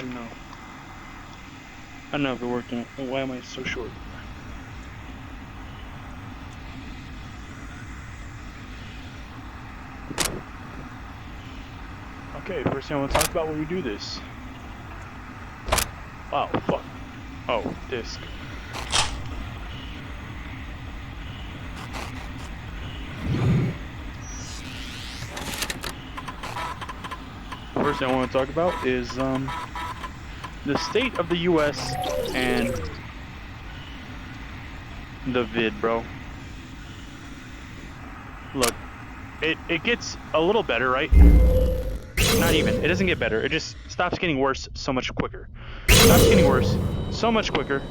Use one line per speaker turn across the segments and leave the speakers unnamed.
don't know. I don't know if it worked or not. Why am I so short? Okay, first thing I want to talk about when we do this. Wow, fuck. Oh, disc. First thing I want to talk about is the state of the US and the vid, bro. Look, it gets a little better, right? Not even. It doesn't get better. It just stops getting worse so much quicker. Stops getting worse so much quicker.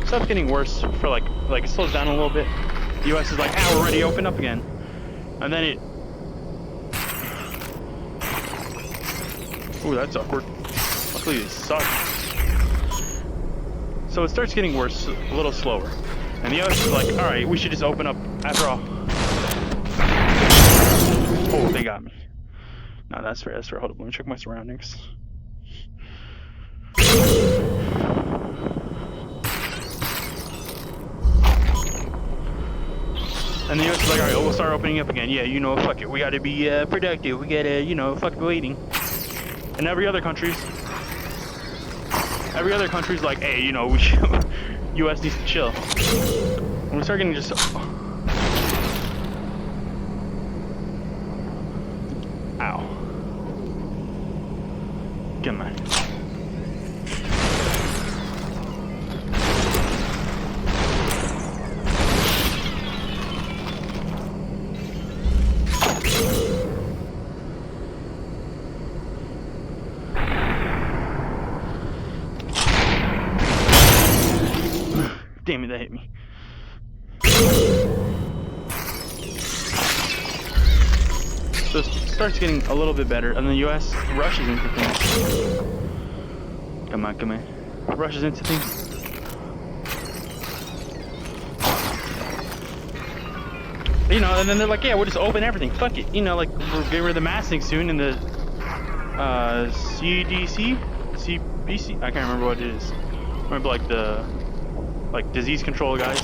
Stops getting worse for like it slows down a little bit. The US is like, ah, we're ready to open up again. And then it... Ooh, that's awkward. Luckily they suck. So it starts getting worse, a little slower. And the US is like, alright, we should just open up after all. Oh, they got me. No, that's fair, that's fair. Hold up, let me check my surroundings. And the US is like, alright, we'll start opening up again. Yeah, you know, fuck it. We gotta be productive. We gotta, you know, fuck waiting. And every other country's like, hey, you know, we should, US needs to chill. And we start getting just... Ow. Come on. Damn it, that hit me. So it starts getting a little bit better, and the US rushes into things. Come on, come on. Rushes into things. You know, and then they're like, yeah, we'll just open everything. Fuck it. You know, like, we're getting rid of the masking soon, and the CDC? CBC? I can't remember what it is. Remember, like, the... like disease control guys,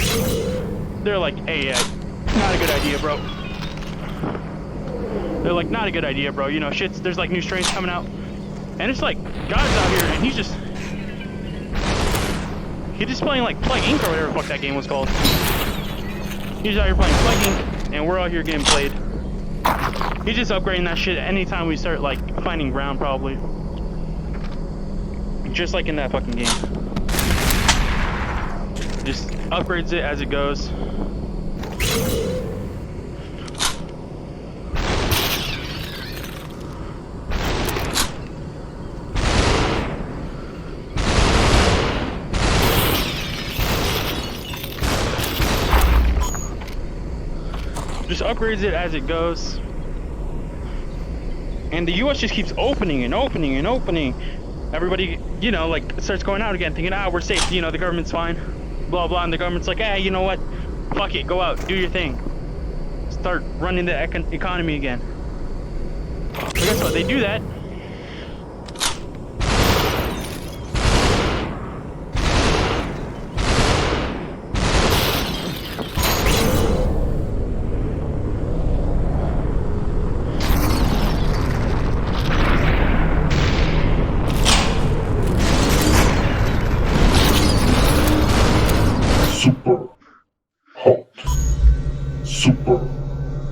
they're like, hey, not a good idea, bro. They're like, not a good idea, bro. You know, shit's, there's like new strains coming out, and it's like God's out here, and he's just playing like Plague Inc. or whatever the fuck that game was called. He's out here playing Plague Inc. and we're out here getting played. He's just upgrading that shit anytime we start like finding ground, probably. Just like in that fucking game. Just upgrades it as it goes. Just upgrades it as it goes. And the US just keeps opening and opening and opening. Everybody, you know, like starts going out again thinking, ah, we're safe, you know, the government's fine. Blah blah, and the government's like, hey, you know what? Fuck it, go out, do your thing. Start running the economy again. But guess what? They do that.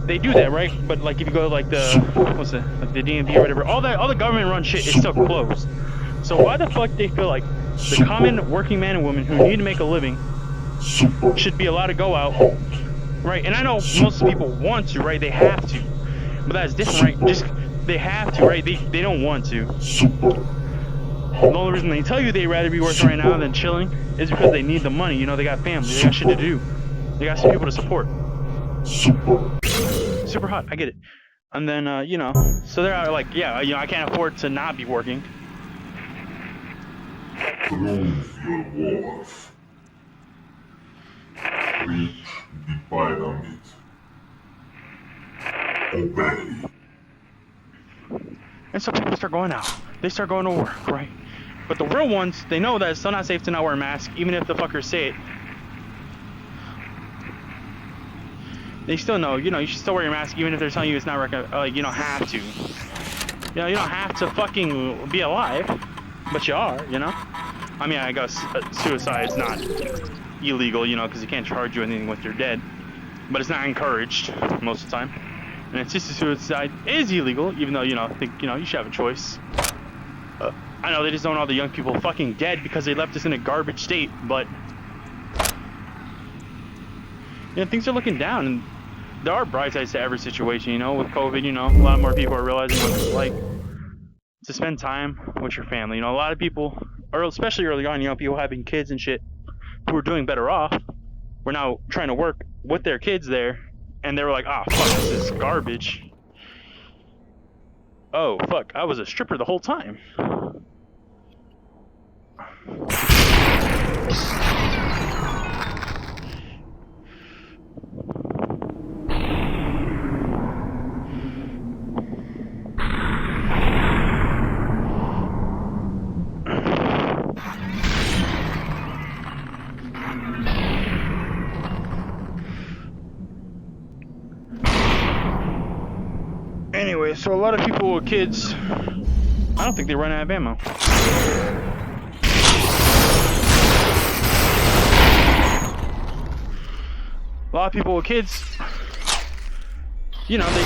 They do that, right? But like if you go to like the what's it, like the DMV or whatever, all the government run shit is still closed. So why the fuck they feel like the common working man and woman who need to make a living should be allowed to go out, right? And I know most people want to, right? They have to, but that's different, right? Just they have to, right? They don't want to. The only reason they tell you they'd rather be working right now than chilling is because they need the money. You know, they got family, they got shit to do, they got some people to support. Super hot, I get it. And then, you know, so they're out like, yeah, you know, I can't afford to not be working.
Prove your worth. Reach the pyramid. Obey.
And so people start going out. They start going to work, right? But the real ones, they know that it's still not safe to not wear a mask, even if the fuckers say it. They still know, you know, you should still wear your mask, even if they're telling you it's not like you don't have to. You know, you don't have to fucking be alive, but you are, you know? I mean, I guess suicide's not illegal, you know, because you can't charge you anything once you're dead. But it's not encouraged most of the time. And assisted suicide is illegal, even though, you know, I think, you know, you should have a choice. I know they just don't want all the young people fucking dead because they left us in a garbage state, but... You know, things are looking down, and there are bright sides to every situation, you know? With COVID, you know, a lot more people are realizing what it's like to spend time with your family. You know, a lot of people, or especially early on, you know, people having kids and shit who are doing better off, were now trying to work with their kids there, and they were like, ah, fuck, this is garbage. Oh, fuck, I was a stripper the whole time. Anyway, so a lot of people with kids, I don't think they run out of ammo. A lot of people with kids, you know, they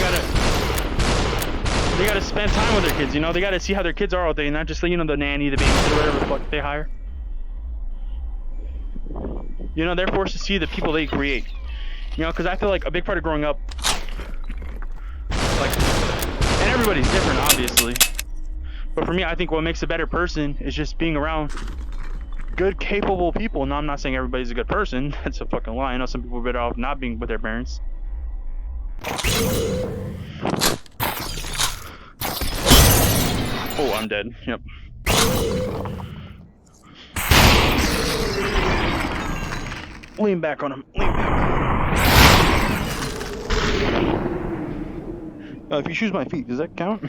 gotta spend time with their kids, you know, they gotta see how their kids are all day, not just, you know, the nanny, the babysitter, whatever the fuck they hire. You know, they're forced to see the people they create. You know, because I feel like a big part of growing up, like, and everybody's different, obviously, but for me, I think what makes a better person is just being around good, capable people. Now, I'm not saying everybody's a good person. That's a fucking lie. I know some people are better off not being with their parents. Oh, I'm dead. Yep. Lean back on him. Lean back. If you choose my feet, does that count?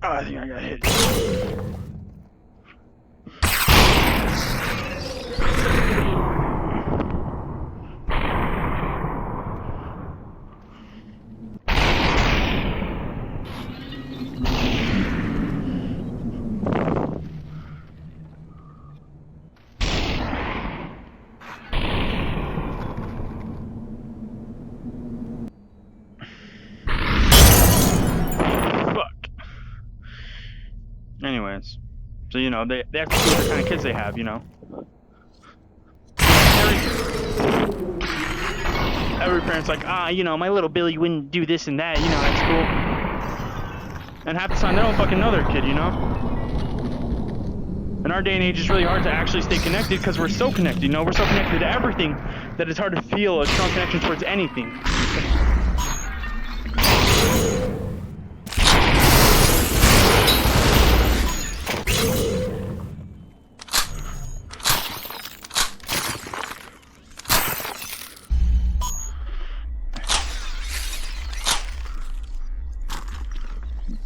Oh, I think I got hit. Anyways, so you know, they have to see what kind of kids they have, you know. Every parent's like, ah, you know, my little Billy wouldn't do this and that, you know, that's cool. And half the time they don't fucking know their kid, you know. In our day and age, it's really hard to actually stay connected because we're so connected, you know. We're so connected to everything that it's hard to feel a strong connection towards anything.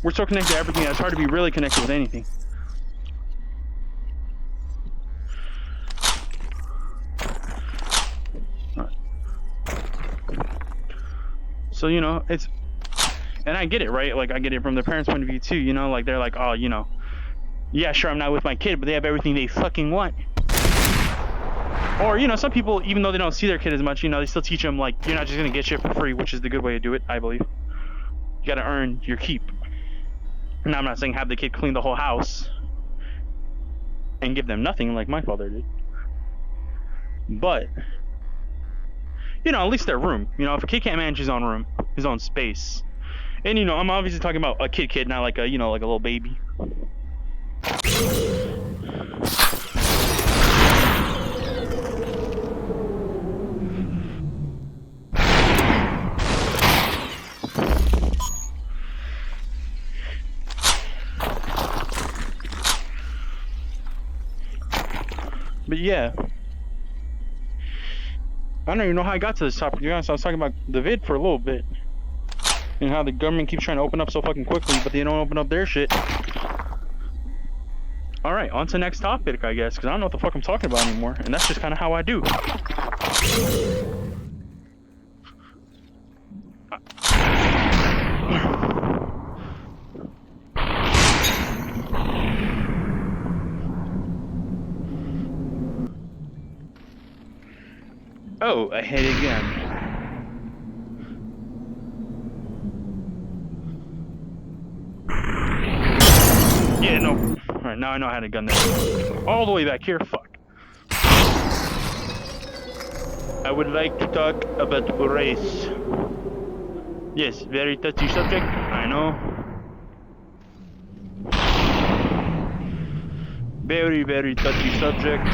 We're so connected to everything that it's hard to be really connected with anything. So, you know, it's, and I get it, right? Like, I get it from the parents' point of view too, you know, like, they're like, oh, you know, yeah, sure, I'm not with my kid, but they have everything they fucking want. Or, you know, some people, even though they don't see their kid as much, you know, they still teach them, like, you're not just gonna get shit for free, which is the good way to do it, I believe. You gotta earn your keep. Now, I'm not saying have the kid clean the whole house and give them nothing like my father did. But, you know, at least their room. You know, if a kid can't manage his own room, his own space. And, you know, I'm obviously talking about a kid, not like a, you know, like a little baby. But yeah, I don't even know how I got to this topic. To be honest, I was talking about the vid for a little bit. And how the government keeps trying to open up so fucking quickly, but they don't open up their shit. Alright, on to the next topic, I guess, because I don't know what the fuck I'm talking about anymore. And that's just kind of how I do. Oh, I hit it again. Yeah, no. Alright, now I know how to gun that. All the way back here, fuck. I would like to talk about race. Yes, very touchy subject, I know. Very, very touchy subject.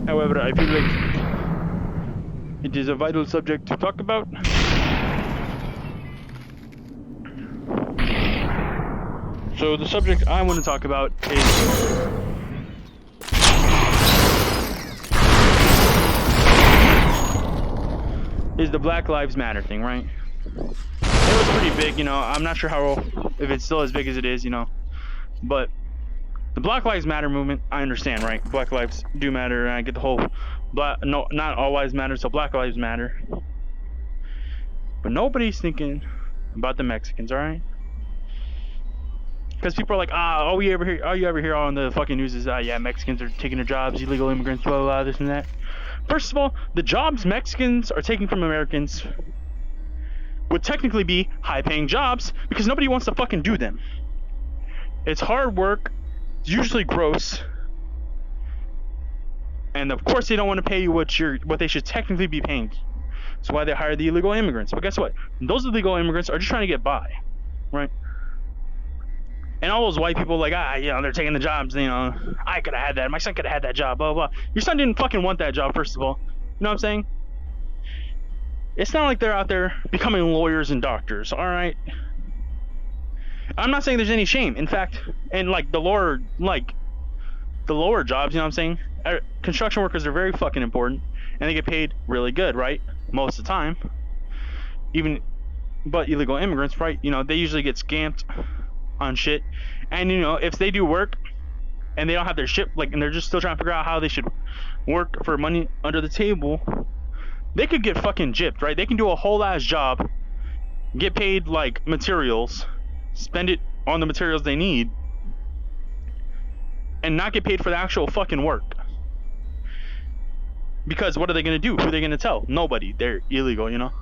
However, I feel like it is a vital subject to talk about. So the subject I want to talk about is the Black Lives Matter thing, right? It was pretty big, you know. I'm not sure if it's still as big as it is, you know. But the Black Lives Matter movement, I understand, right? Black lives do matter, and I get the whole no, not all lives matter, so Black Lives Matter. But nobody's thinking about the Mexicans, all right? Because people are like, all you ever hear on the fucking news is, yeah, Mexicans are taking their jobs, illegal immigrants, blah, blah, blah, this and that. First of all, the jobs Mexicans are taking from Americans would technically be high-paying jobs because nobody wants to fucking do them. It's hard work, it's usually gross, and of course they don't want to pay you what they should technically be paying. That's why they hire the illegal immigrants. But guess what? Those illegal immigrants are just trying to get by, right? And all those white people like, you know, they're taking the jobs, you know, I could have had that, my son could have had that job, blah, blah, blah. Your son didn't fucking want that job, first of all. You know what I'm saying? It's not like they're out there becoming lawyers and doctors, alright? I'm not saying there's any shame. In fact, and like the lower jobs, you know what I'm saying? Construction workers are very fucking important, and they get paid really good, right? Most of the time. But illegal immigrants, right? You know, they usually get scammed on shit, and you know, if they do work and they don't have their shit, like, and they're just still trying to figure out how they should work for money under the table, they could get fucking gypped, right? They can do a whole ass job, get paid like materials, spend it on the materials they need, and not get paid for the actual fucking work. Because what are they gonna do? Who are they gonna tell? Nobody. They're illegal, you know?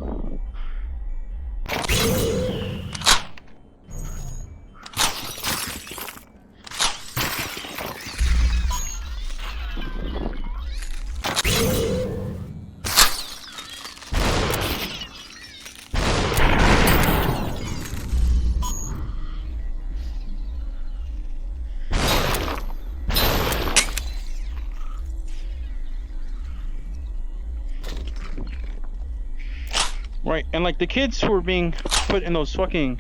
Right, and like the kids who are being put in those fucking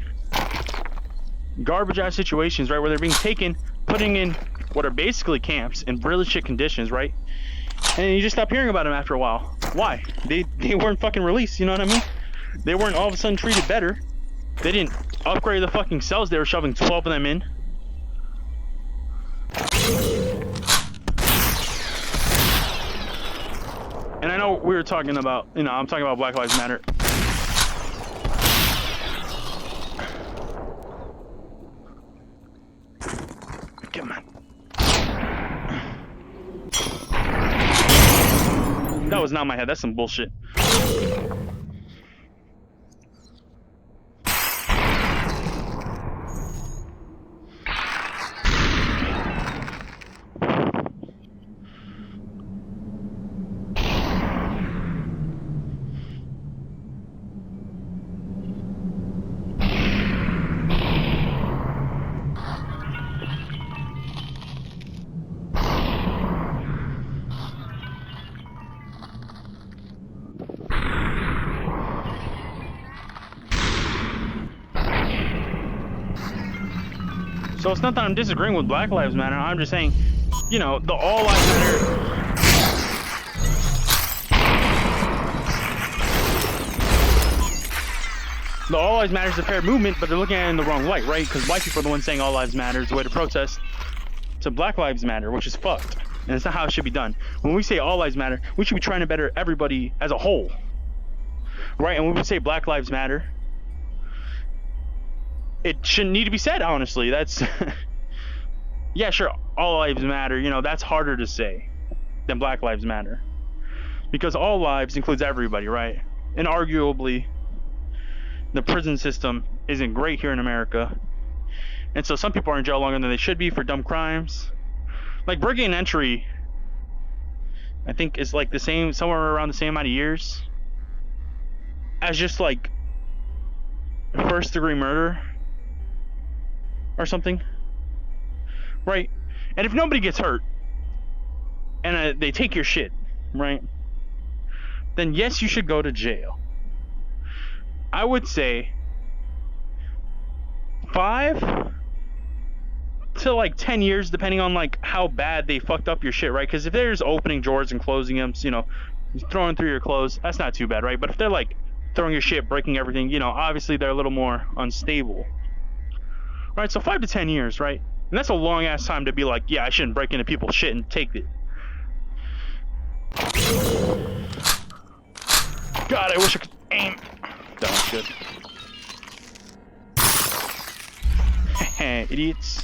garbage ass situations, right, where they're being taken, putting in what are basically camps in really shit conditions, right? And you just stop hearing about them after a while. Why? They weren't fucking released, you know what I mean? They weren't all of a sudden treated better. They didn't upgrade the fucking cells they were shoving 12 of them in. And I know we were talking about, you know, I'm talking about Black Lives Matter. Come on. That was not my head. That's some bullshit. So it's not that I'm disagreeing with Black Lives Matter. I'm just saying, you know, the all lives matter. The all lives matter is a fair movement, but they're looking at it in the wrong light, right? Because white people are the ones saying all lives matter is the way to protest to Black Lives Matter, which is fucked. And it's not how it should be done. When we say all lives matter, we should be trying to better everybody as a whole, right? And when we say Black Lives Matter, it shouldn't need to be said, honestly. That's yeah, sure, all lives matter, you know, that's harder to say than Black Lives Matter, because all lives includes everybody, right? And arguably the prison system isn't great here in America, and so some people are in jail longer than they should be for dumb crimes. Like breaking and entry, I think is like the same, somewhere around the same amount of years as just like first degree murder or something, right? And if nobody gets hurt and they take your shit, right, then yes, you should go to jail. I would say 5 to like 10 years, depending on like how bad they fucked up your shit, right? Because if they're just opening drawers and closing them, you know, throwing through your clothes, that's not too bad, right? But if they're like throwing your shit, breaking everything, you know, obviously they're a little more unstable, right? So 5 to 10 years, right? And that's a long ass time to be like, yeah, I shouldn't break into people's shit and take it. God, I wish I could aim. That one's good. Idiots.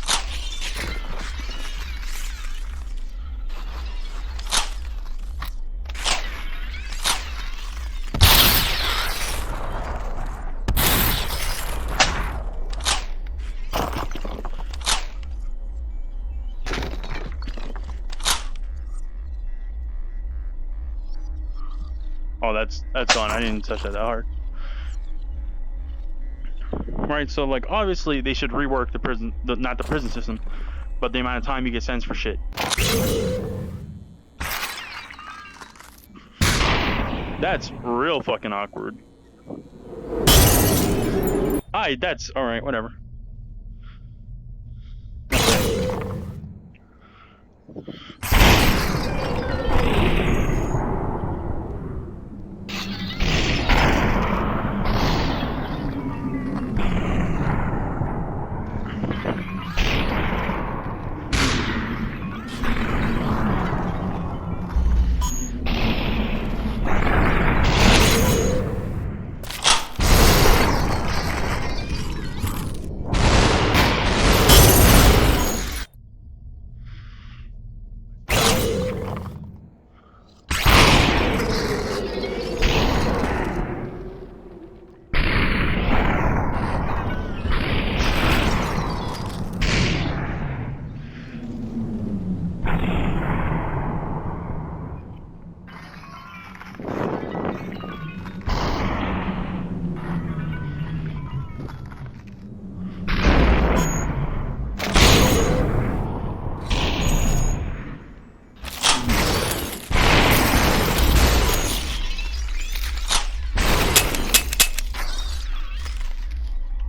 Oh, that's on. I didn't touch that hard. Right, so like obviously they should rework the prison, not the prison system, but the amount of time you get sentenced for shit. That's real fucking awkward. That's alright, whatever.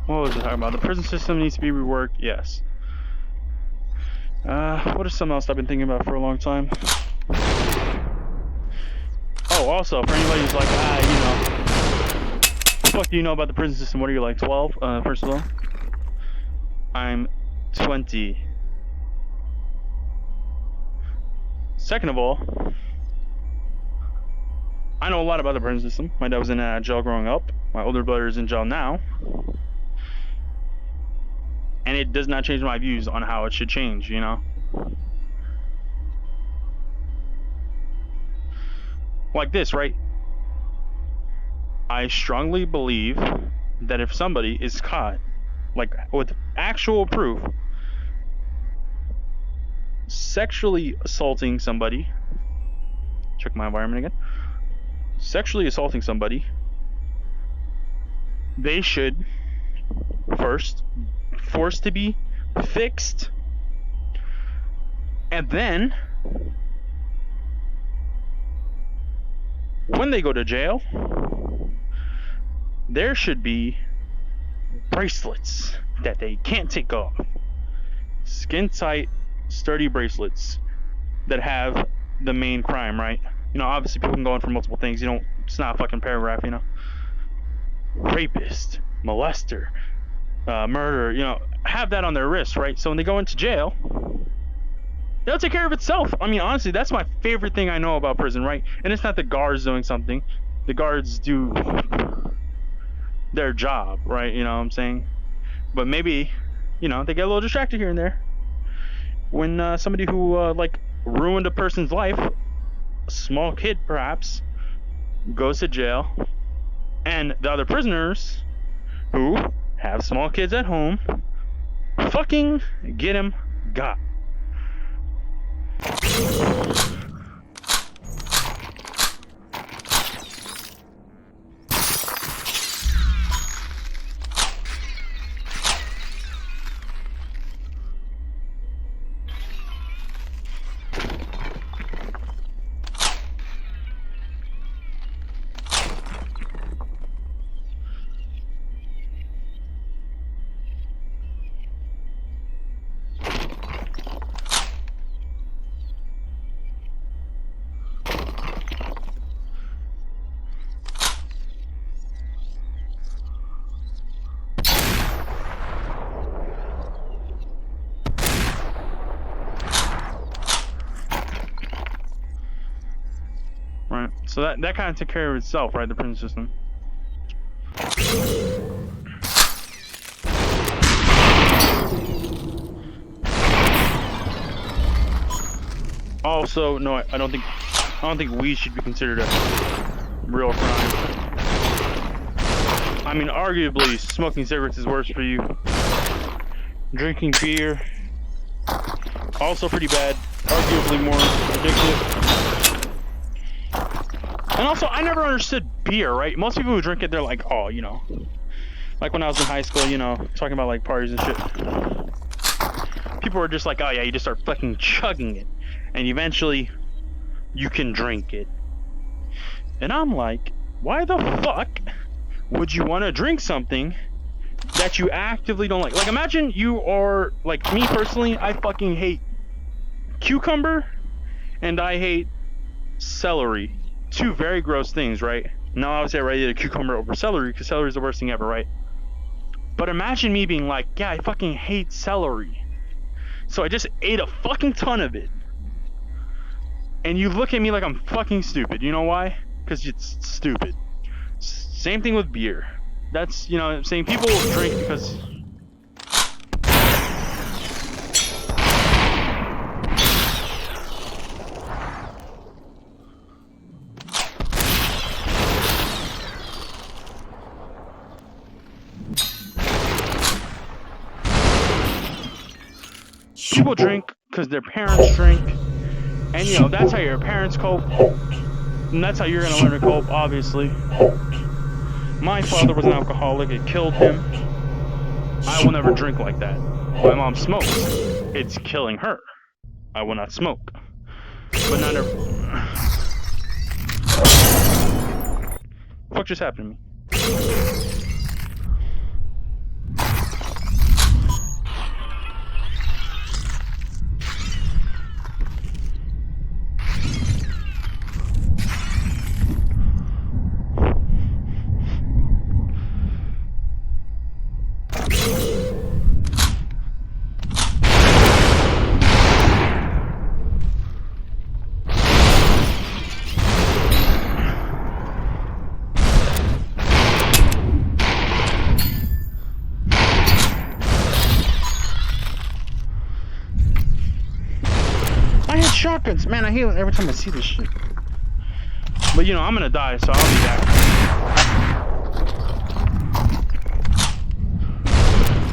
What was it talking about? The prison system needs to be reworked. Yes. What is something else I've been thinking about for a long time? Oh, also, for anybody who's like, you know, what the fuck do you know about the prison system? What are you, like, 12? First of all, I'm 20. Second of all, I know a lot about the prison system. My dad was in jail growing up. My older brother is in jail now. And it does not change my views on how it should change, you know? Like this, right? I strongly believe that if somebody is caught, like with actual proof, sexually assaulting somebody, check my environment again, sexually assaulting somebody, they should first forced to be fixed, and then when they go to jail, there should be bracelets that they can't take off. Skin tight, sturdy bracelets that have the main crime, right? You know, obviously people can go in for multiple things. You don't. It's not a fucking paragraph, you know. Rapist, molester, murderer. You know, have that on their wrist, right? So when they go into jail, they'll take care of itself. I mean, honestly, that's my favorite thing I know about prison, right? And it's not the guards doing something. The guards do their job, right? You know what I'm saying? But maybe, you know, they get a little distracted here and there. When somebody who, like, ruined a person's life, a small kid perhaps, goes to jail, and the other prisoners who have small kids at home fucking get him got. Right, so that kind of took care of itself, right? The prison system. Also, no, I don't think weed should be considered a real crime. I mean, arguably, smoking cigarettes is worse for you. Drinking beer, also pretty bad. Arguably more addictive. And also, I never understood beer, right? Most people who drink it, they're like, oh, you know, like when I was in high school, you know, talking about like parties and shit. People were just like, oh yeah, you just start fucking chugging it, and eventually, you can drink it. And I'm like, why the fuck would you want to drink something that you actively don't like? Like, imagine you are, like me personally, I fucking hate cucumber, and I hate celery. Two very gross things, right? Now, obviously, I rated a cucumber over celery because celery is the worst thing ever, right? But imagine me being like, yeah, I fucking hate celery. So I just ate a fucking ton of it. And you look at me like I'm fucking stupid. You know why? Because it's stupid. Same thing with beer. That's, you know, I'm saying people drink because... People drink because their parents drink, and you know, that's how your parents cope, and that's how you're gonna learn to cope, obviously. My father was an alcoholic, it killed him. I will never drink like that. My mom smokes, it's killing her. I will not smoke. But not ever... What just happened to me? Shotguns, man, I hate it every time I see this shit. But you know, I'm gonna die, so I'll be back.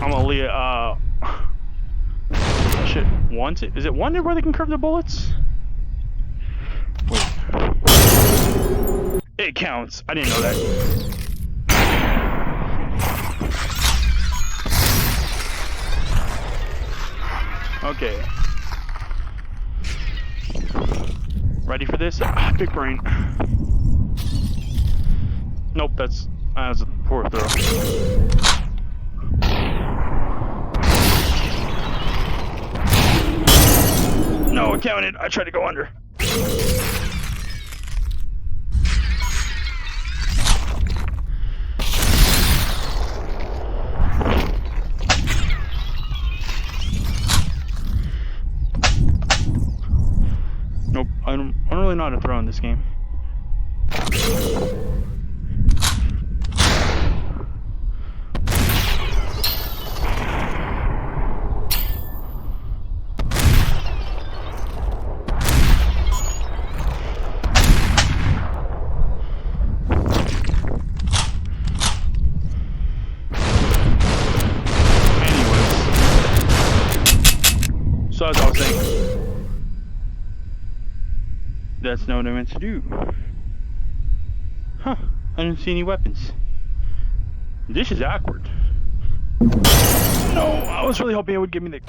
I'm gonna leave shit, wanted? Is it wanted where they can curve the bullets? Wait. It counts. I didn't know that. Okay. Ready for this? Ah, big brain. Nope, that's a poor throw. No, I'm counting. I tried to go under. Nope, I don't really know how to throw in this game. So as I was saying, that's not what I meant to do. Huh, I didn't see any weapons. This is awkward. No, I was really hoping it would give me the...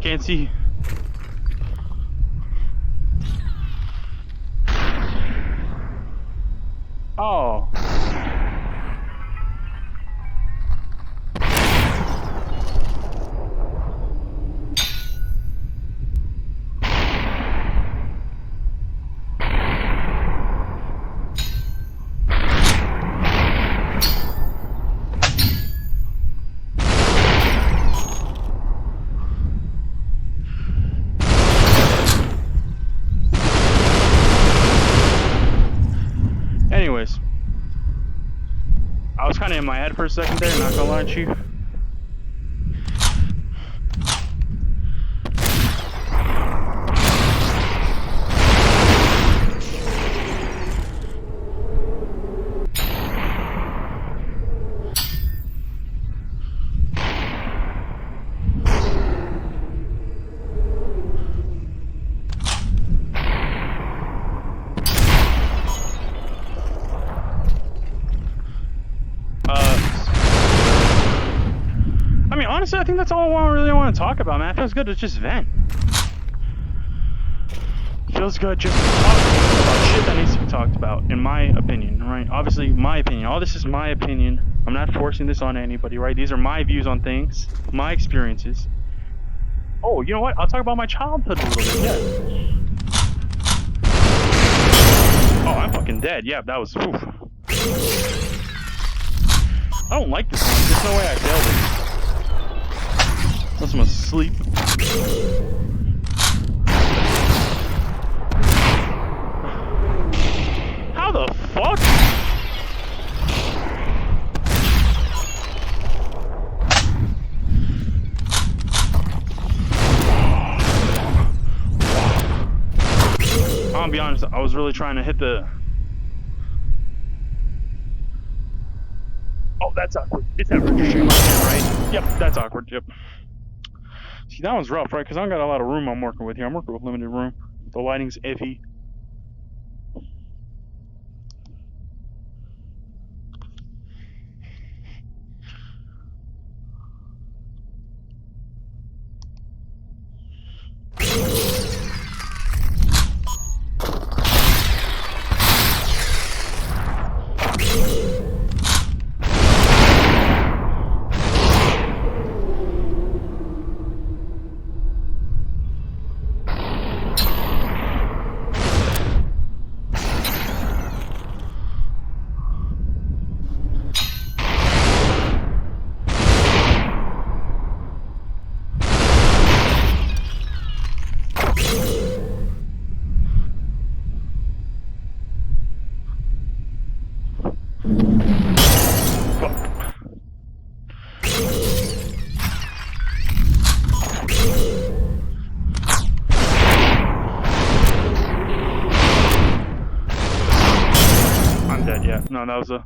Can't see. Oh. Anyways, I was kind of in my head for a second there, not gonna lie to you. I mean, honestly, I think that's all I really want to talk about, man. It feels good to just vent. It feels good just to talk about shit that needs to be talked about, in my opinion, right? Obviously, my opinion. All this is my opinion. I'm not forcing this on anybody, right? These are my views on things, my experiences. Oh, you know what? I'll talk about my childhood a little bit, yeah. Oh, I'm fucking dead. Yeah, that was... Oof. I don't like this one. There's no way I failed it. Unless I'm asleep. How the fuck? I'm gonna be honest, I was really trying to hit the... Oh, that's awkward. It's that registry right? Yep, that's awkward, yep. See, that one's rough, right? Because I don't got a lot of room I'm working with here. I'm working with limited room. The lighting's iffy. Fuck. I'm dead, yeah. No, that was a...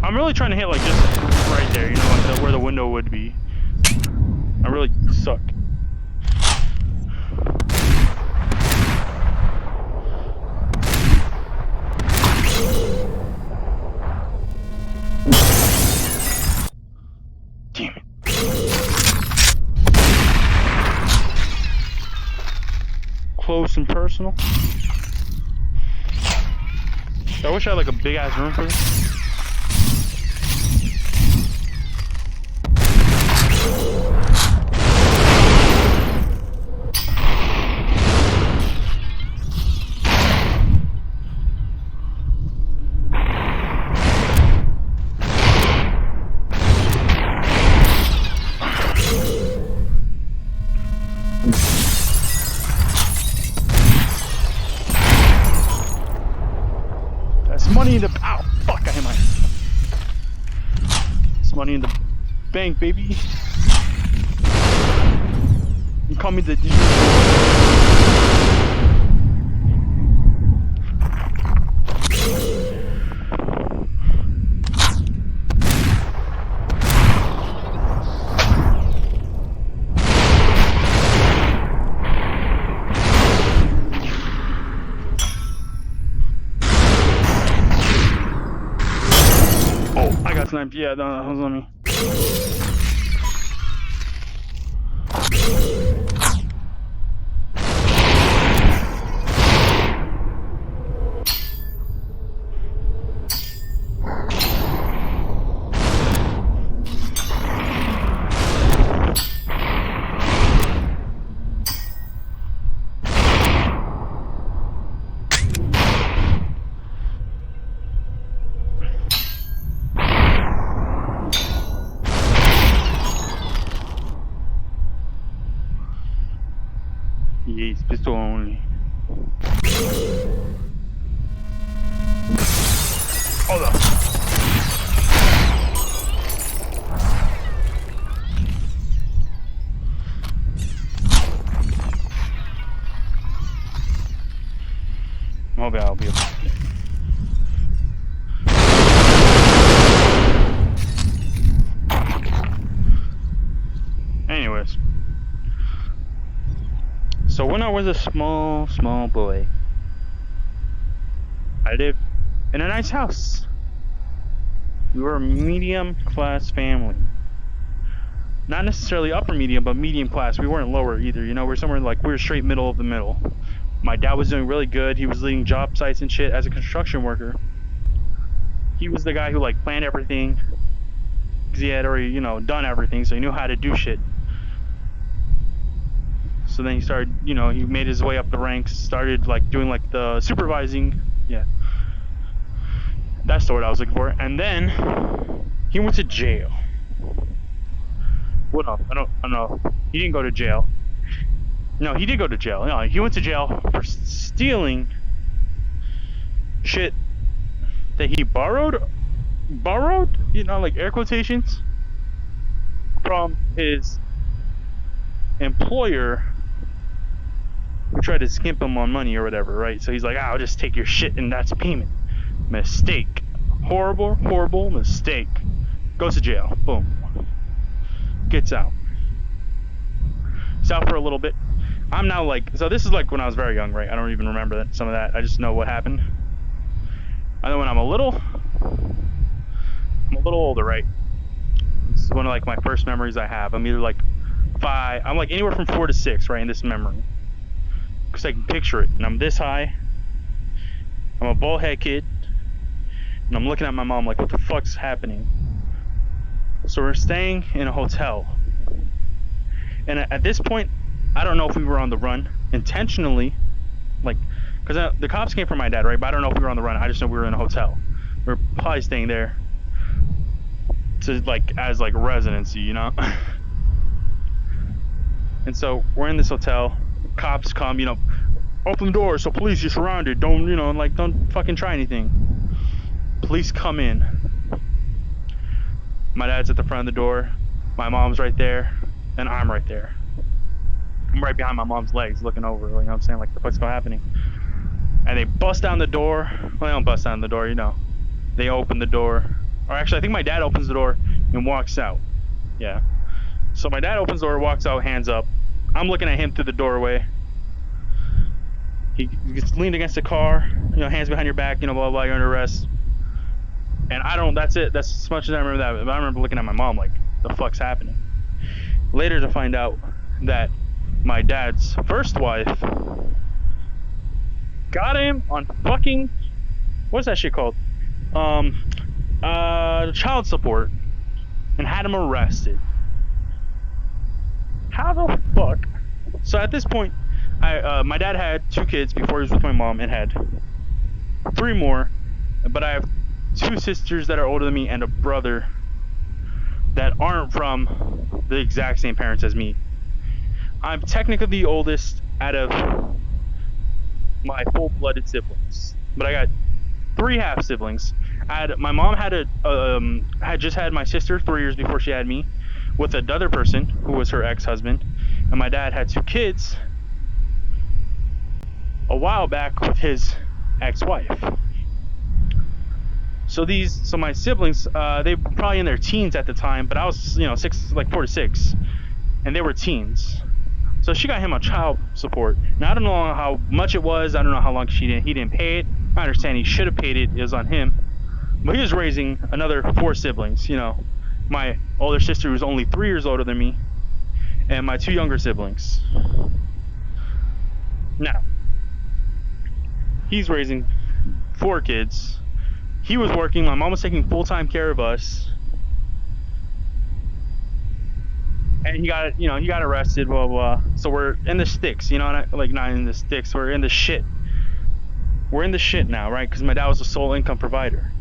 I'm really trying to hit like just right there, you know, like where the window would be. I really suck. Damn it. Close and personal. I wish I had like a big ass room for this. That's money in the... Ow! Fuck, I hit my... It's money in the bank, baby. You call me the... I got sniped. Yeah, no, that was on me. Yes, pistol only. Hold up. Maybe I'll be able to. Anyways. So when I was a small boy, I lived in a nice house. We were a medium class family. Not necessarily upper medium, but medium class. We weren't lower either, you know, we're somewhere like, we were straight middle of the middle. My dad was doing really good. He was leading job sites and shit as a construction worker. He was the guy who like planned everything, because he had already, you know, done everything, so he knew how to do shit. So then he started, you know, he made his way up the ranks, started like doing like the supervising. Yeah. That's the word I was looking for. And then he went to jail. Well, no, I don't know. He didn't go to jail. No, he did go to jail. No, he went to jail for stealing shit that he borrowed, you know, like air quotations, from his employer, who tried to skimp him on money or whatever, right? So he's like, I'll just take your shit and that's payment. Mistake. Horrible mistake. Goes to jail. Boom. Gets out. He's out for a little bit. I'm now like, so this is like when I was very young, right? I don't even remember that, some of that. I just know what happened. And then when I'm a little older, right? This is one of like my first memories I have. I'm either like 5, I'm like anywhere from 4 to 6, right, in this memory. Because I can picture it. And I'm this high. I'm a bald head kid. And I'm looking at my mom like, what the fuck's happening? So we're staying in a hotel. And at this point, I don't know if we were on the run intentionally, like, because the cops came for my dad, right? But I don't know if we were on the run. I just know we were in a hotel. We are probably staying there to, like, as, like, residency, you know? And so we're in this hotel. Cops come, you know, open the door so police, you're surrounded. Don't, you know, like, don't fucking try anything. Police come in. My dad's at the front of the door. My mom's right there. And I'm right there. I'm right behind my mom's legs looking over, you know what I'm saying? Like, the fuck's happening? And they bust down the door. Well, they don't bust down the door, you know. They open the door. Or actually, I think my dad opens the door and walks out. Yeah. So my dad opens the door, walks out, hands up. I'm looking at him through the doorway. He gets leaned against the car, you know, hands behind your back, you know, blah, blah, blah, you're under arrest. And I don't, that's it. That's as much as I remember that. But I remember looking at my mom like, the fuck's happening? Later to find out that my dad's first wife got him on fucking, what's that shit called? Child support, and had him arrested. How the fuck? So at this point, my dad had 2 kids before he was with my mom, and had 3 more, but I have 2 sisters that are older than me and a brother that aren't from the exact same parents as me. I'm technically the oldest out of my full-blooded siblings, but I got 3 half siblings. My mom had just had my sister 3 years before she had me, with another person who was her ex-husband, and my dad had 2 kids a while back with his ex-wife. So my siblings, they were probably in their teens at the time, but I was, you know, 4 to 6, and they were teens. So she got him on child support. Now I don't know how much it was. I don't know how long he didn't pay it. I understand he should have paid it. It was on him. But he was raising another 4 siblings. You know, my older sister was only 3 years older than me, and my 2 younger siblings. Now, he's raising 4 kids. He was working. My mom was taking full-time care of us. And he got arrested, blah, blah. So we're in the sticks, you know, not in the sticks. We're in the shit. We're in the shit now, right? Because my dad was the sole income provider.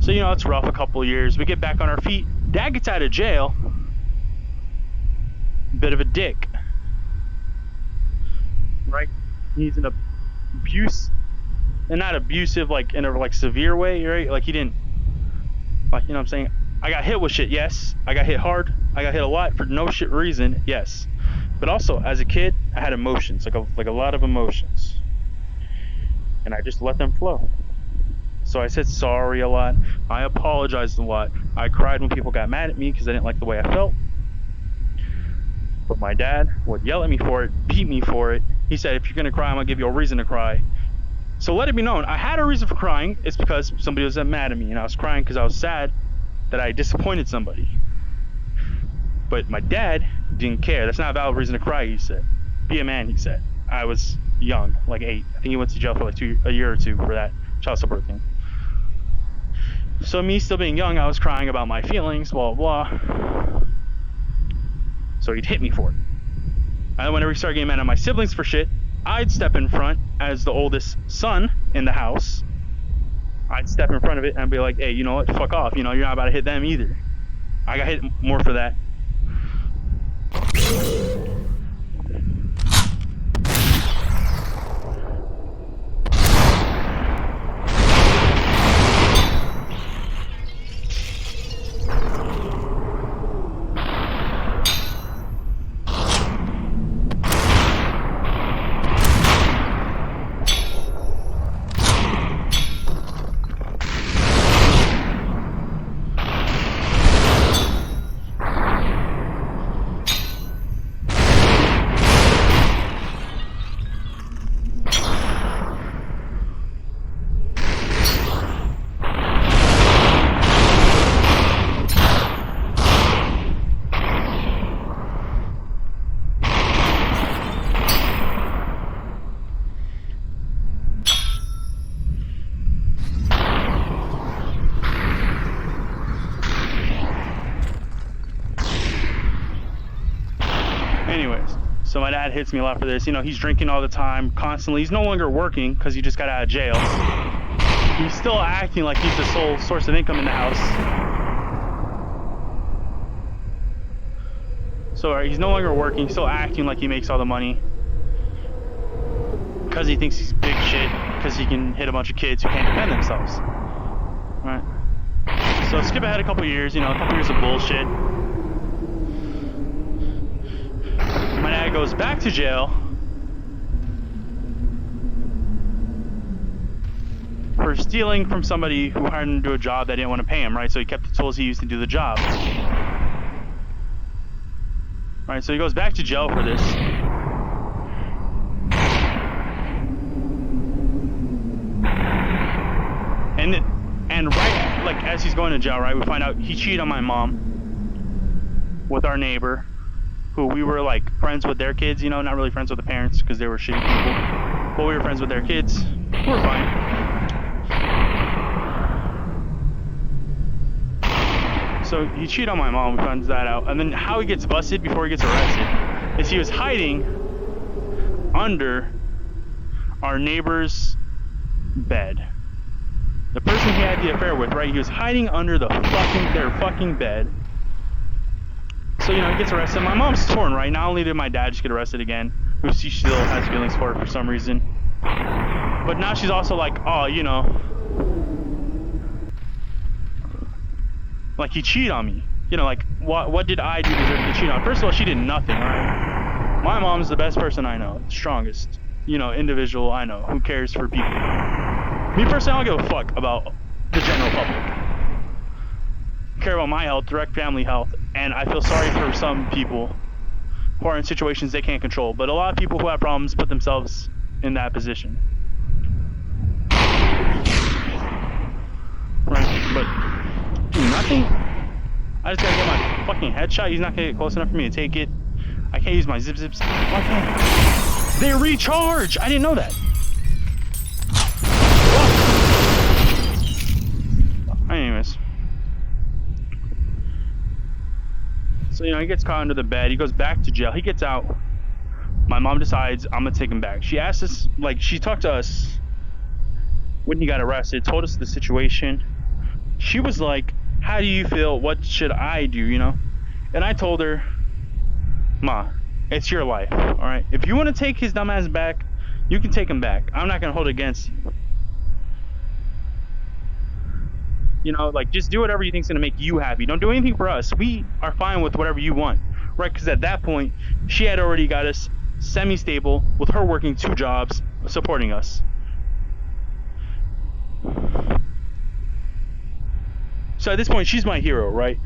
So, you know, it's rough a couple of years. We get back on our feet. Dad gets out of jail. Bit of a dick. Right? He's an abuse. And not abusive, like, in a, like, severe way, right? Like, he didn't, like, you know what I'm saying? I got hit with shit, yes. I got hit hard. I got hit a lot for no shit reason, yes. But also, as a kid, I had emotions, like a lot of emotions. And I just let them flow. So I said sorry a lot. I apologized a lot. I cried when people got mad at me because I didn't like the way I felt. But my dad would yell at me for it, beat me for it. He said, if you're going to cry, I'm going to give you a reason to cry. So let it be known, I had a reason for crying. It's because somebody was mad at me, and I was crying because I was sad that I disappointed somebody. But my dad didn't care. That's not a valid reason to cry, he said. Be a man, he said. I was young, like 8. I think he went to jail for like a year or 2 for that child support thing. So me still being young, I was crying about my feelings, blah, blah, blah. So he'd hit me for it. And whenever he started getting mad at my siblings for shit, I'd step in front as the oldest son in the house. I'd step in front of it and be like, hey, you know what, fuck off, you know, you're not about to hit them either. I got hit more for that. So my dad hits me a lot for this. You know, he's drinking all the time, constantly. He's no longer working because he just got out of jail. He's still acting like he's the sole source of income in the house. So he's no longer working, he's still acting like he makes all the money. Because he thinks he's big shit, because he can hit a bunch of kids who can't defend themselves. Right? So skip ahead a couple years, you know, a couple years of bullshit. My dad goes back to jail for stealing from somebody who hired him to do a job that didn't want to pay him, right? So he kept the tools he used to do the job. Right, so he goes back to jail for this. And right, like, as he's going to jail, right, we find out he cheated on my mom with our neighbor, who we were, like, friends with their kids, you know, not really friends with the parents, because they were shitty people. But we were friends with their kids. We were fine. So he cheated on my mom, we found that out. And then how he gets busted before he gets arrested is he was hiding under our neighbor's bed. The person he had the affair with, right? He was hiding under their fucking bed. So, you know, he gets arrested. My mom's torn, right? Not only did my dad just get arrested again, who she still has feelings for some reason. But now she's also like, oh, you know, like, he cheated on me. You know, like, what did I do to deserve to get cheated on? First of all, she did nothing, right? My mom's the best person I know, the strongest, you know, individual I know, who cares for people. Me personally, I don't give a fuck about the general public. I care about my health, direct family health, and I feel sorry for some people who are in situations they can't control. But a lot of people who have problems put themselves in that position. Right, but do nothing? I just gotta get my fucking headshot. He's not gonna get close enough for me to take it. I can't use my zip-zips. Why can't they recharge? I didn't know that. Anyways. So, you know, he gets caught under the bed. He goes back to jail. He gets out. My mom decides I'm gonna take him back. She asked us, like, she talked to us when he got arrested, told us the situation. She was like, how do you feel? What should I do, you know? And I told her, Ma, it's your life, all right? If you want to take his dumb ass back, you can take him back. I'm not going to hold it against you. You know, like, just do whatever you think's going to make you happy. Don't do anything for us. We are fine with whatever you want, right? Because at that point, she had already got us semi-stable with her working 2 jobs, supporting us. So at this point, she's my hero, right?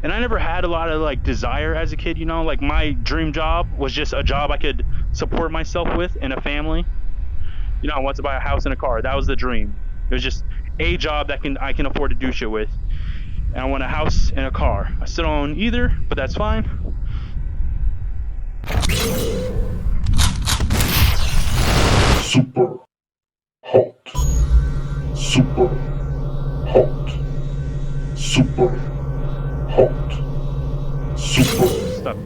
And I never had a lot of, like, desire as a kid, you know? Like, my dream job was just a job I could support myself with and a family. You know, I wanted to buy a house and a car. That was the dream. It was just a job that I can afford to do shit with. And I want a house and a car. I still don't own either, but that's fine.
Super hot. Super hot. Super hot. Super.
Stop.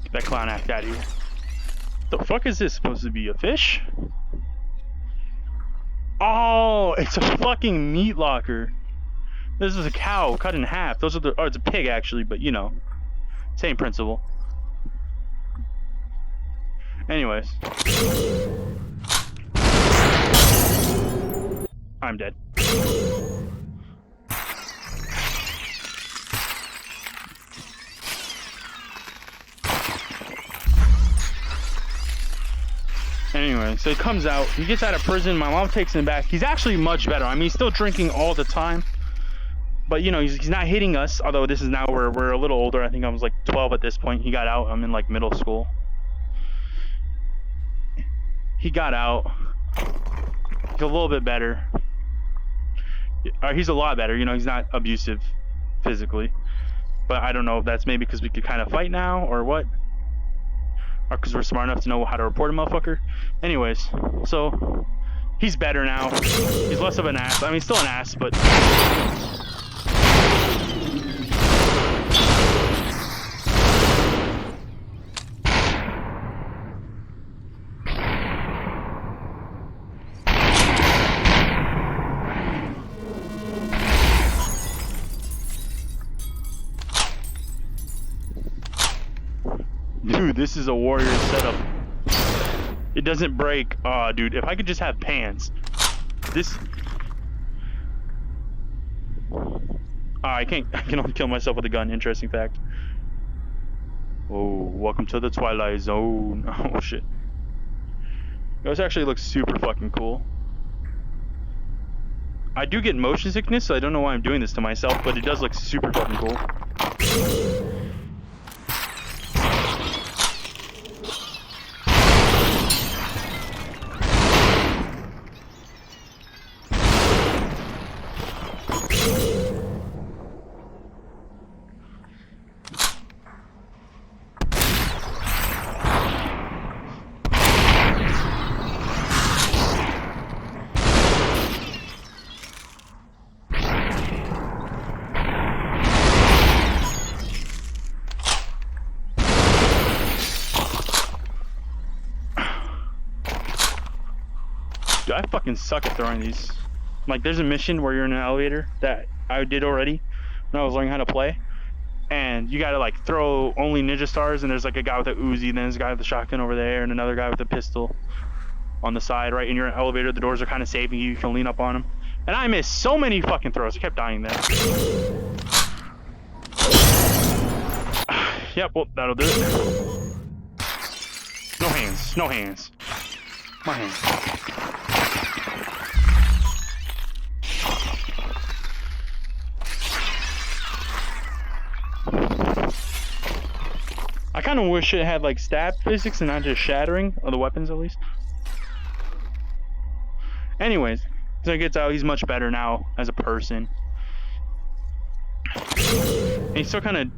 Get that clown act out of here. The fuck is this supposed to be? A fish? Oh, it's a fucking meat locker. This is a cow cut in half. Those are the, or it's a pig actually, but you know, same principle. Anyways, I'm dead. Anyway, so he comes out, he gets out of prison, my mom takes him back. He's actually much better. I mean, he's still drinking all the time. But, you know, he's not hitting us, although this is now where we're a little older. I think I was like 12 at this point. He got out. I'm in like middle school. He got out. He's a little bit better. Or he's a lot better. You know, he's not abusive physically. But I don't know if that's maybe because we could kind of fight now or what. because we're smart enough to know how to report a motherfucker. Anyways, so he's better now. He's less of an ass. I mean, still an ass, but. Dude, this is a warrior setup. It doesn't break. Aw, dude, if I could just have pants. This... I can only kill myself with a gun. Interesting fact. Oh, welcome to the Twilight Zone. Oh, shit. This actually looks super fucking cool. I do get motion sickness, so I don't know why I'm doing this to myself, but it does look super fucking cool. Dude, I fucking suck at throwing these. Like, there's a mission where you're in an elevator that I did already when I was learning how to play. And you gotta, like, throw only ninja stars, and there's, like, a guy with a Uzi, then there's a guy with a shotgun over there, and another guy with a pistol on the side, right? And you're in an elevator, the doors are kind of saving you, you can lean up on them. And I missed so many fucking throws, I kept dying there. Yep, well, that'll do it. No hands, no hands. My hands. I kind of wish it had like stab physics and not just shattering of the weapons at least. Anyways, so he gets out, he's much better now as a person. And he's still kind of...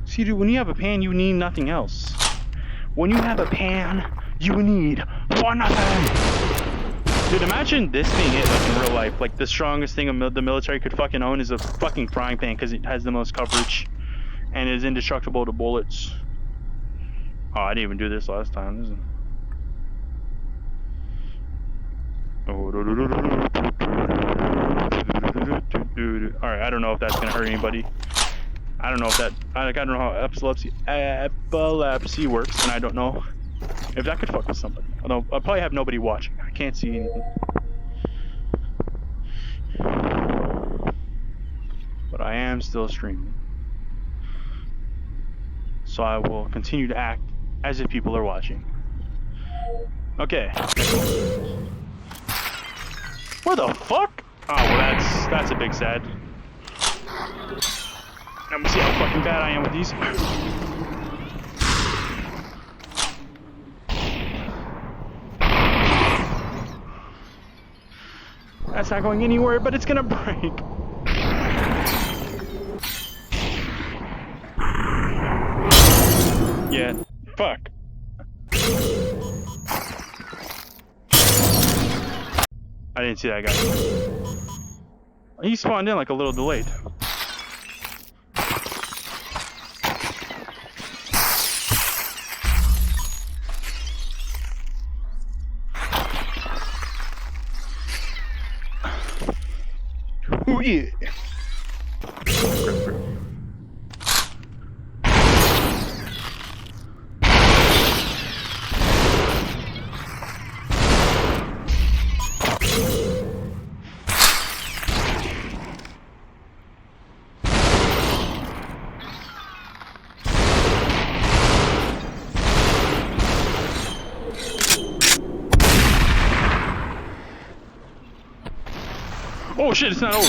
See, dude, when you have a pan, you need nothing else. When you have a pan, you need for nothing. Dude, imagine this being it, like in real life. Like, the strongest thing the military could fucking own is a fucking frying pan because it has the most coverage and is indestructible to bullets. Oh, I didn't even do this last time. This is... Alright, I don't know if that's gonna hurt anybody. I don't know if that... I don't know how epilepsy works, and I don't know if that could fuck with somebody. Although, I'll probably have nobody watching. I can't see anything. But I am still streaming. So I will continue to act as if people are watching. Okay. Where the fuck? Oh, well that's a big sad. Let me see how fucking bad I am with these. That's not going anywhere, but it's gonna break. Yeah, fuck. I didn't see that guy. He spawned in like a little delayed. Oh yeah. Oh shit, it's not over.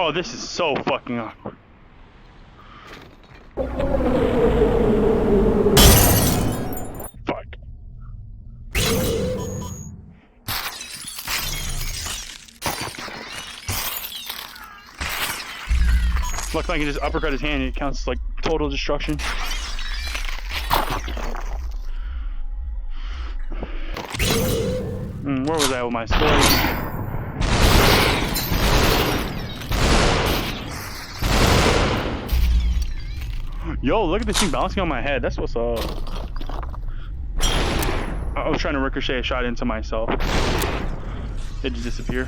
Oh, this is so fucking awkward. Fuck. Looks like I can just uppercut his hand and it counts as like total destruction. Where was I with my story? Yo, look at this thing bouncing on my head. That's what's up. I was trying to ricochet a shot into myself. It just disappeared.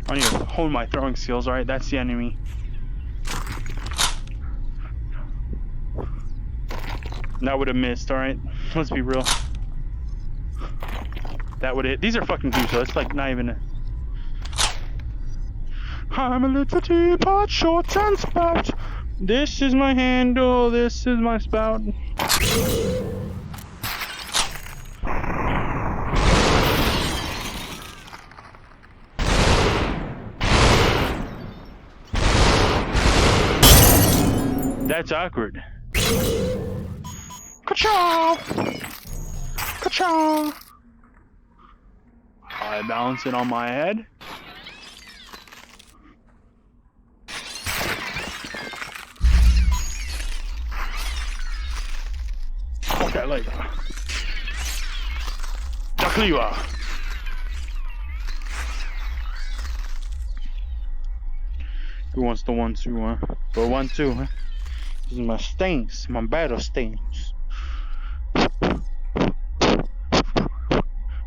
I need to hone my throwing skills, alright? That's the enemy. That would have missed, alright? Let's be real. That would hit. These are fucking huge, so it's like not even a... I'm a little teapot, short and spout. This is my handle, this is my spout. That's awkward. Ka-chow! Ka-chow! I balance it on my head. Okay, like Dakliwa. Who wants the 1-2, huh? The 1-2, huh? These are my stains, my battle stains.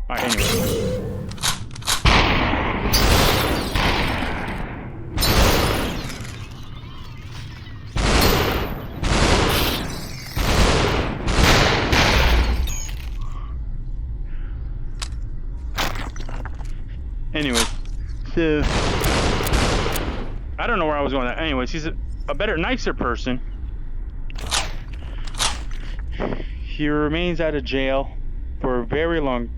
Alright, anyway. Anyway, so I don't know where I was going with that. Anyways, he's a better, nicer person. He remains out of jail for a very long...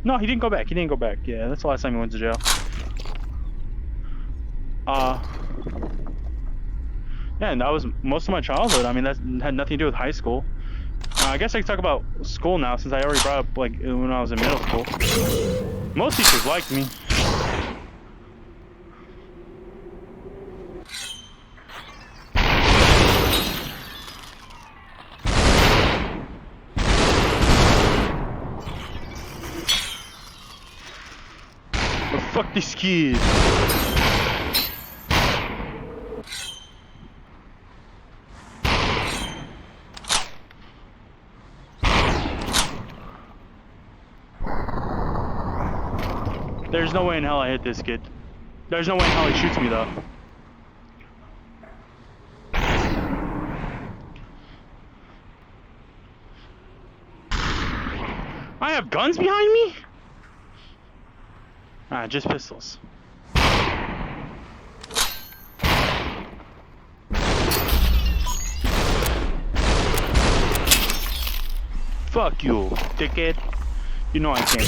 No, he didn't go back. He didn't go back. Yeah, that's the last time he went to jail. Yeah, and that was most of my childhood. I mean, that had nothing to do with high school. I guess I can talk about school now, since I already brought up, like, when I was in middle school. Most teachers liked me. But fuck this kid. There's no way in hell I hit this kid. There's no way in hell he shoots me though. I have guns behind me? Ah, just pistols. Fuck you, dickhead. You know I can't.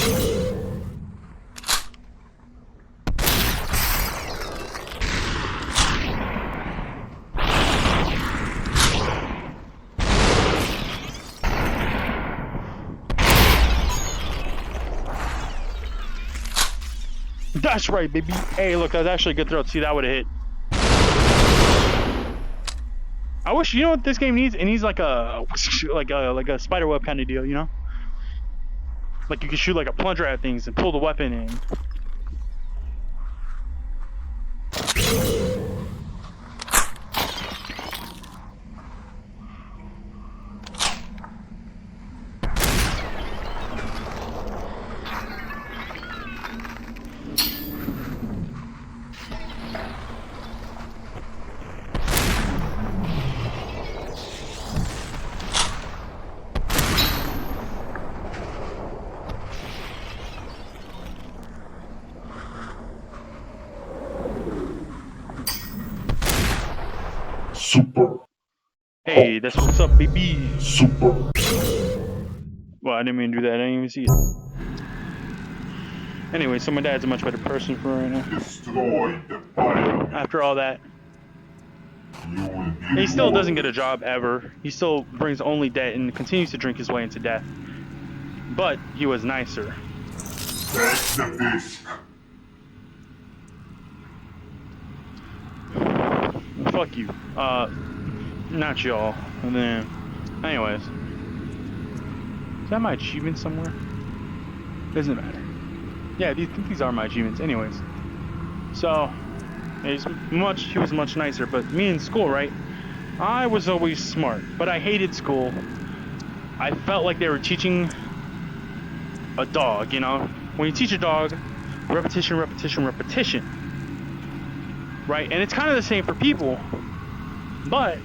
That's right, baby. Hey, look, that was actually a good throw. See, that would have hit. I wish, you know what this game needs? It needs like a spider web kind of deal, you know? Like you can shoot like a plunger at things and pull the weapon in.
Super.
Hey, that's what's up, baby.
Super.
Well, I didn't mean to do that. I didn't even see it. Anyway, so my dad's a much better person for right now.
Destroy the pyramid.
After all that,
You will be
he still doesn't get a
rewarded.
job ever. He still brings only debt and continues to drink his way into death. But he was nicer.
Take the disc.
Fuck you. Not y'all. And then, anyways. Is that my achievement somewhere? Doesn't matter. Yeah, these are my achievements. Anyways. So, he was much nicer. But me in school, right? I was always smart. But I hated school. I felt like they were teaching a dog, you know? When you teach a dog, repetition, repetition, repetition. Right? And it's kind of the same for people. But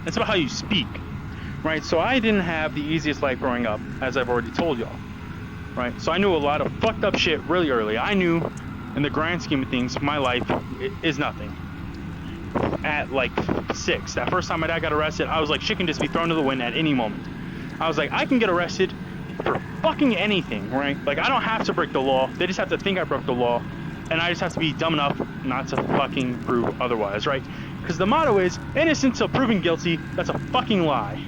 it's about how you speak, right? So I didn't have the easiest life growing up, as I've already told y'all, right? So I knew a lot of fucked up shit really early. I knew, in the grand scheme of things, my life is nothing. At like 6, that first time my dad got arrested, I was like, shit can just be thrown to the wind at any moment. I was like, I can get arrested for fucking anything, right? Like, I don't have to break the law. They just have to think I broke the law, and I just have to be dumb enough not to fucking prove otherwise, right? Because the motto is, innocent till proven guilty. That's a fucking lie.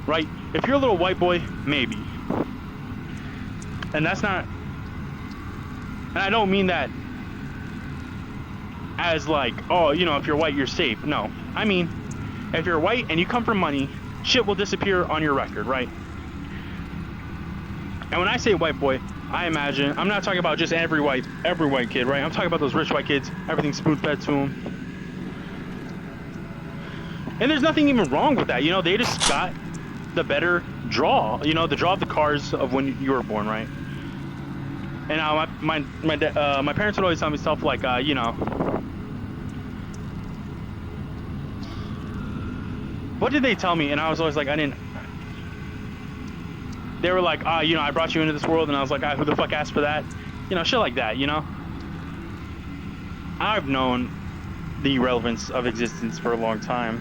Right? If you're a little white boy, maybe. And that's not... And I don't mean that as like, oh, you know, if you're white, you're safe. No. I mean, if you're white and you come from money, shit will disappear on your record, right? And when I say white boy, I imagine... I'm not talking about just every white kid, right? I'm talking about those rich white kids. Everything's spoon-fed to them. And there's nothing even wrong with that, you know. They just got the better draw, you know, the draw of the cards of when you were born, right? And now my parents would always tell me stuff like, you know, what did they tell me? And I was always like, I didn't. They were like, you know, I brought you into this world, and I was like, who the fuck asked for that? You know, shit like that, you know. I've known the relevance of existence for a long time.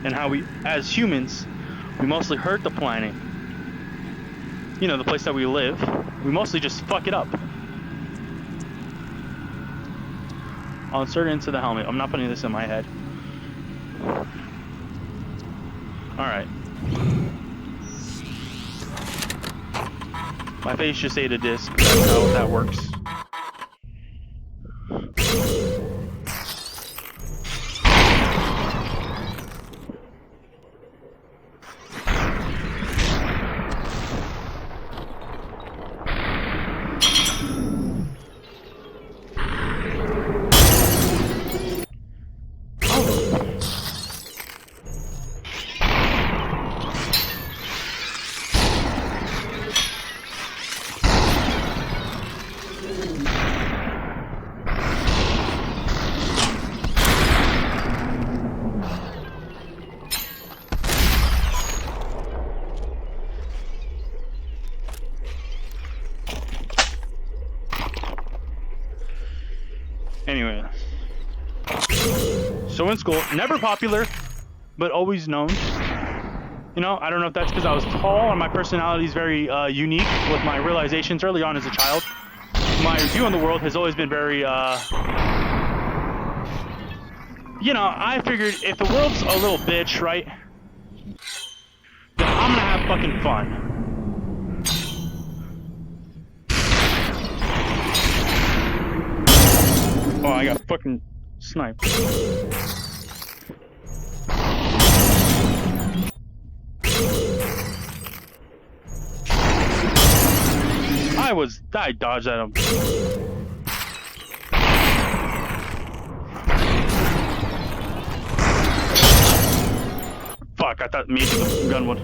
And how we, as humans, we mostly hurt the planet. You know, the place that we live. We mostly just fuck it up. I'll insert it into the helmet. I'm not putting this in my head. Alright. My face just ate a disc. That's how that works. Anyway, so in school, never popular, but always known. You know, I don't know if that's because I was tall or my personality is very unique with my realizations early on as a child. My view on the world has always been very, you know, I figured if the world's a little bitch, right, then I'm gonna have fucking fun. Oh, I got fucking sniped. I dodged at him. Fuck, I thought maybe the gun would.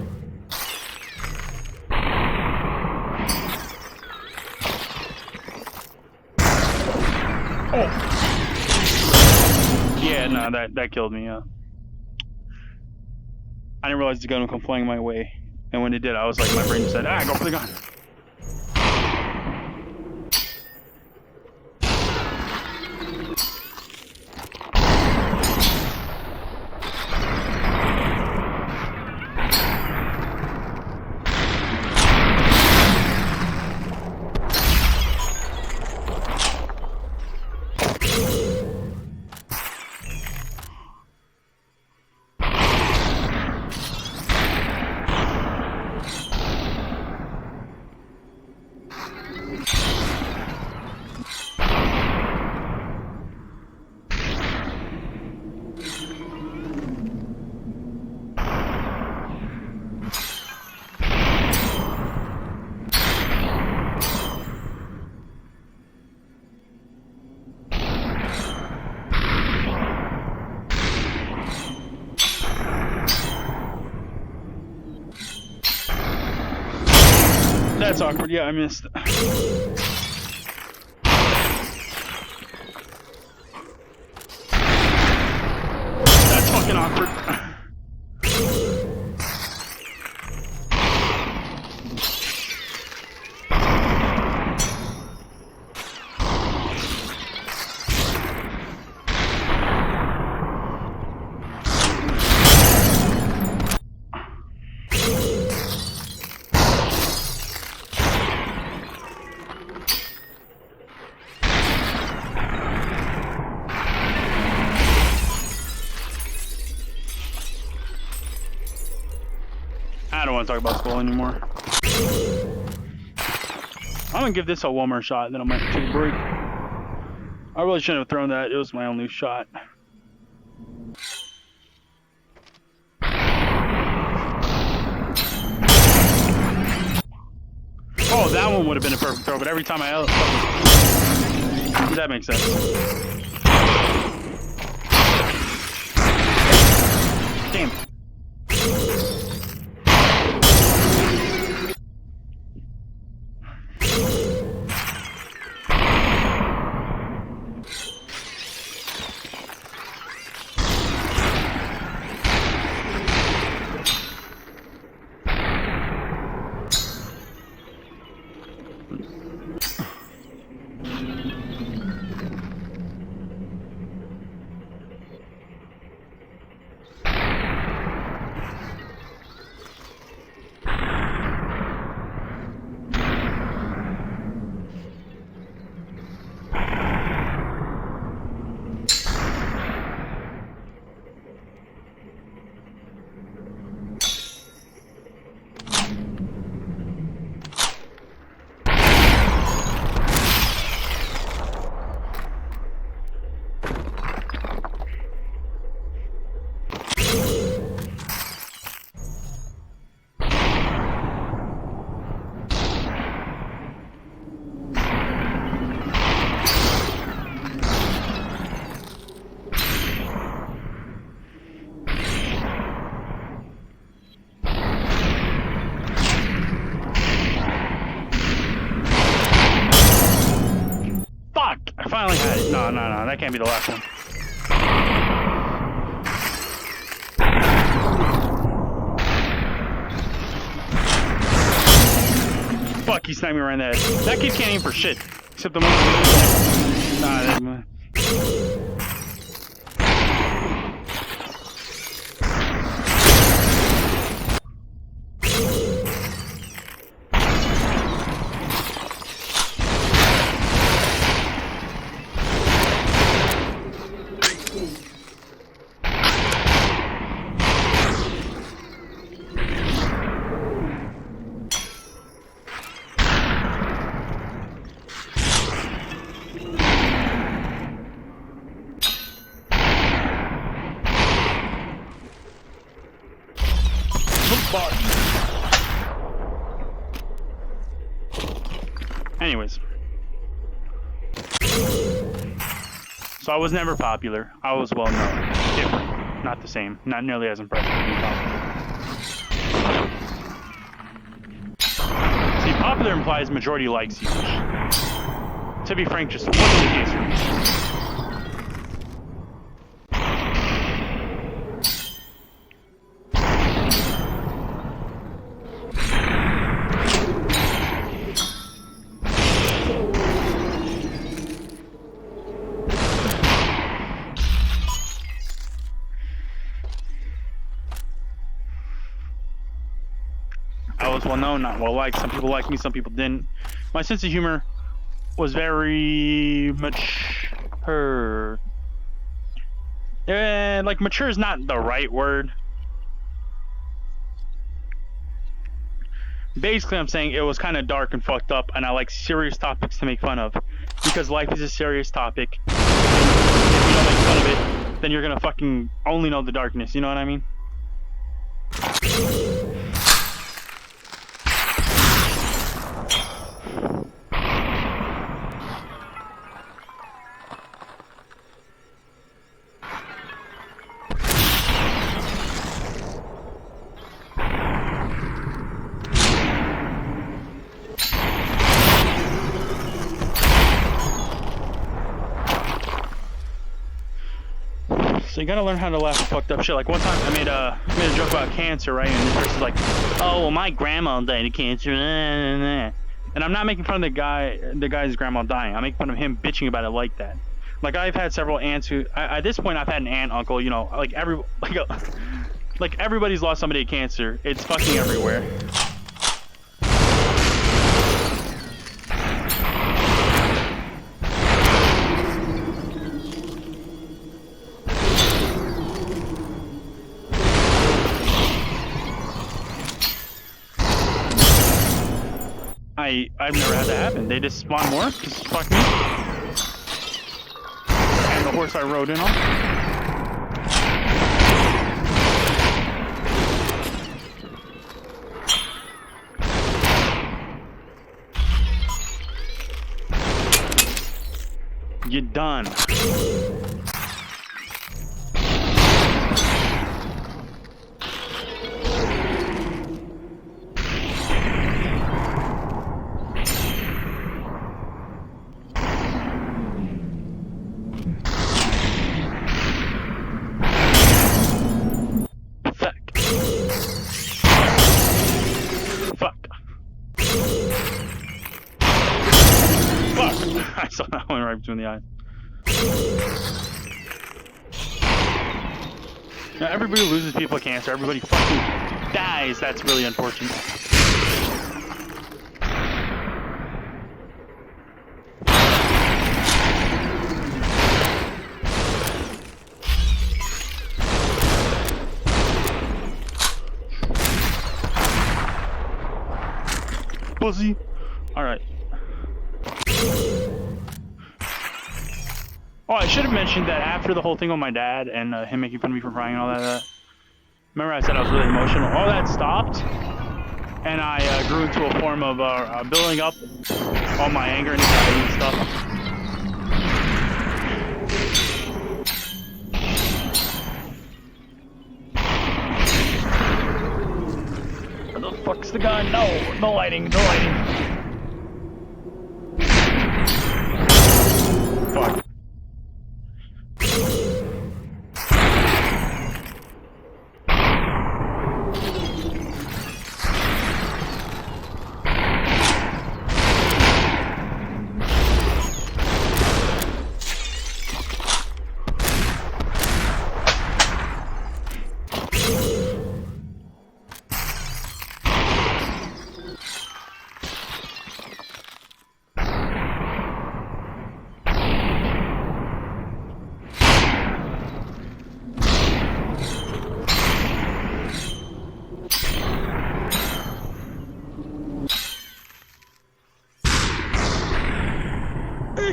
Oh! Yeah, no, that killed me, yeah. I didn't realize the gun would come flying my way. And when it did, I was like, my brain just said, go for the gun. That's awkward. Yeah, I missed. That's fucking awkward. I don't want to talk about school anymore. I'm gonna give this one more shot, then I might take a break. I really shouldn't have thrown that. It was my only shot. Oh, that one would have been a perfect throw, but every time I... That makes sense. Damn. I finally had it. No, that can't be the last one. Fuck, he sniped me right in the head. That kid can't aim for shit. Except the one that... Anyways. So I was never popular. I was well known. Different. Not the same. Not nearly as impressive as being popular. See, popular implies majority likes you. To be frank, just wasn't the case for me. I was well known, not well liked. Some people liked me, some people didn't. My sense of humor was very mature. Like, mature is not the right word. Basically, I'm saying it was kind of dark and fucked up, and I like serious topics to make fun of. Because life is a serious topic. If you don't make fun of it, then you're gonna fucking only know the darkness, you know what I mean? So you gotta learn how to laugh at fucked up shit. Like one time I made a joke about cancer, right? And this person's like, "Oh, well, my grandma died of cancer." And I'm not making fun of the guy's grandma dying. I'm making fun of him bitching about it like that. Like I've had several aunts who, at this point, I've had an aunt, uncle. You know, like everybody's lost somebody to cancer. It's fucking everywhere. I've never had that happen. They just spawn more. Just fuck me. And the horse I rode in on. You're done. I saw that one right between the eyes. Now, everybody loses people to cancer. Everybody fucking dies. That's really unfortunate. Pussy. All right. Oh, I should have mentioned that after the whole thing with my dad and him making fun of me for crying and all that. Remember I said I was really emotional? All that stopped, and I grew into a form of building up all my anger and anxiety and stuff. Where the fuck's the gun? No, no lighting, no lighting. Fuck.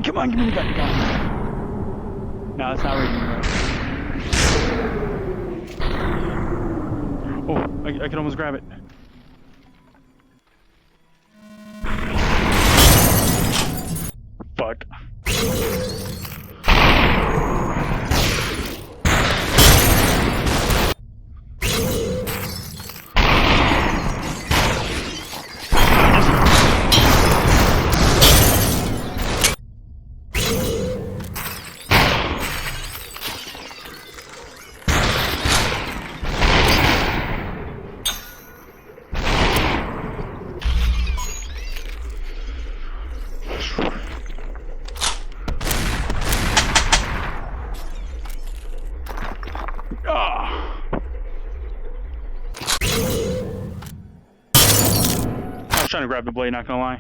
Come on, give me the gun. No, it's not reading right. Oh, I can almost grab it. Fuck. Trying to grab the blade, not gonna lie.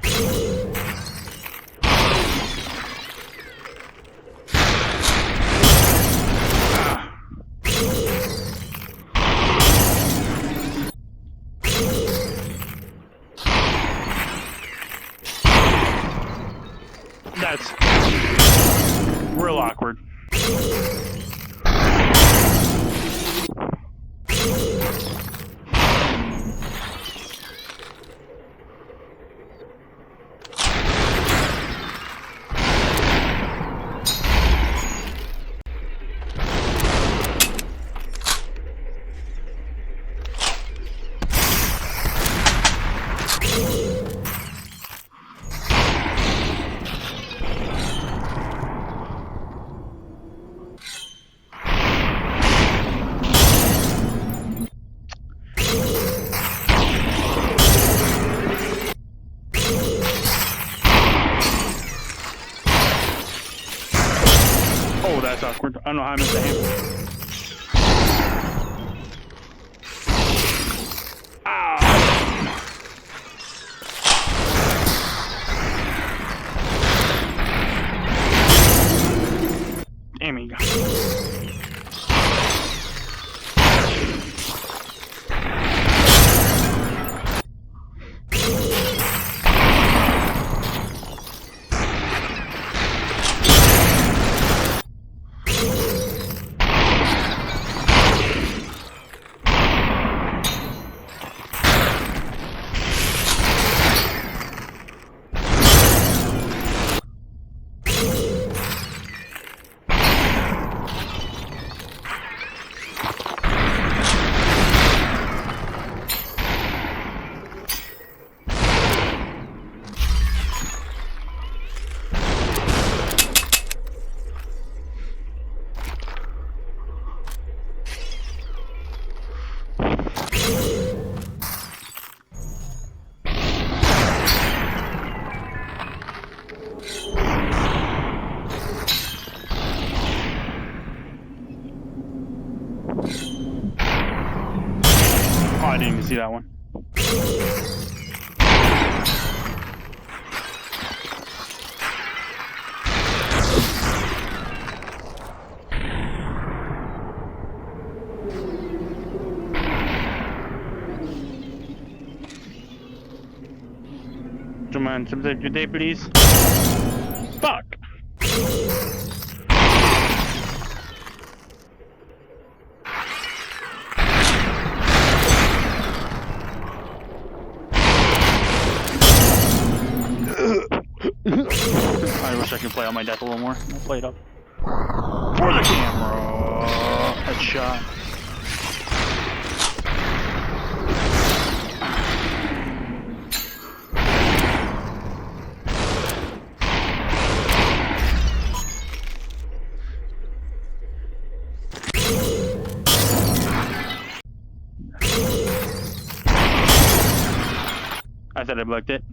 That's real awkward. awkward. I don't know how I missed the hammer. Damn it. Oh, I didn't even see that one. Gentlemen, some save your day, please. Fuck! I wish I could play on my death a little more. I'll play it up. For the camera! Headshot. I thought I blocked it.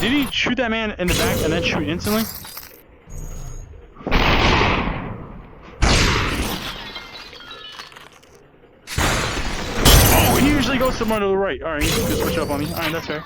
Did he shoot that man in the back and then shoot instantly? Oh, he usually goes somewhere to the right. Alright, he's just switch up on me. Alright, that's fair.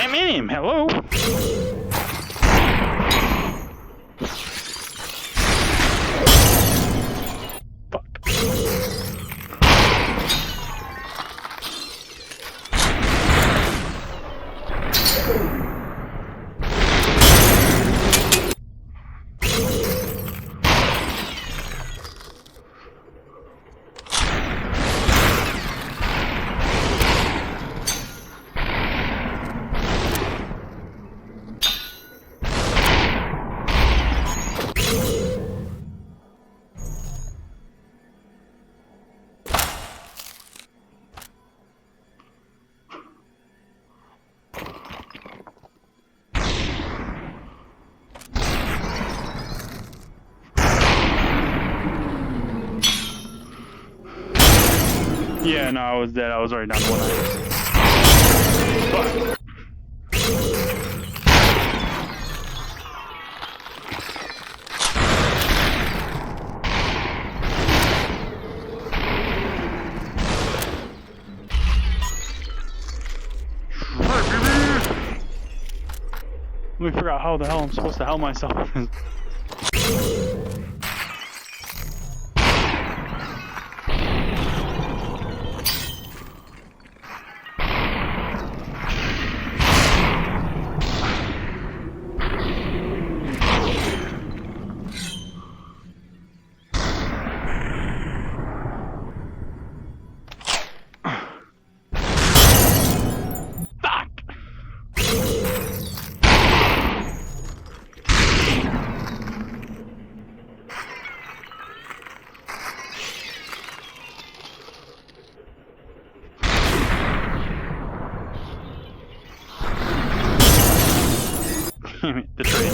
I'm in him. Hello. Fuck. Yeah, no, I was dead. I was already down to one eye. Fuck. Let me figure out how the hell I'm supposed to help myself. The train.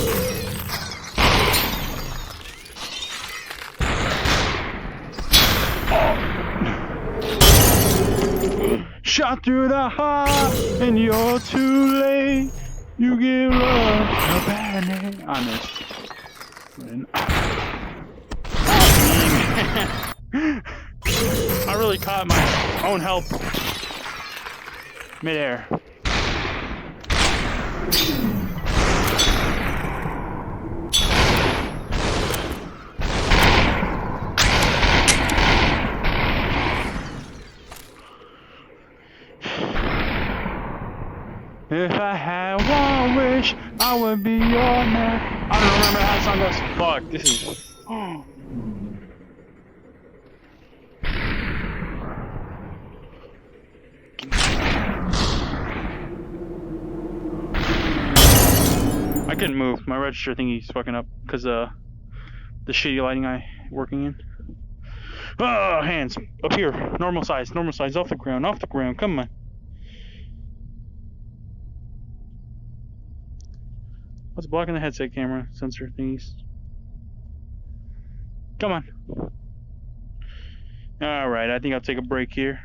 Shot through the heart, and you're too late. You give love a bad name. I missed. I really caught my own health midair. If I had one wish, I would be your man. I don't remember how the song goes. Fuck, this is. I couldn't move. My register thingy's fucking up because the shitty lighting I working in. Oh, hands up here, normal size, off the ground, come on. What's blocking the headset camera sensor thingies? Come on. Alright, I think I'll take a break here.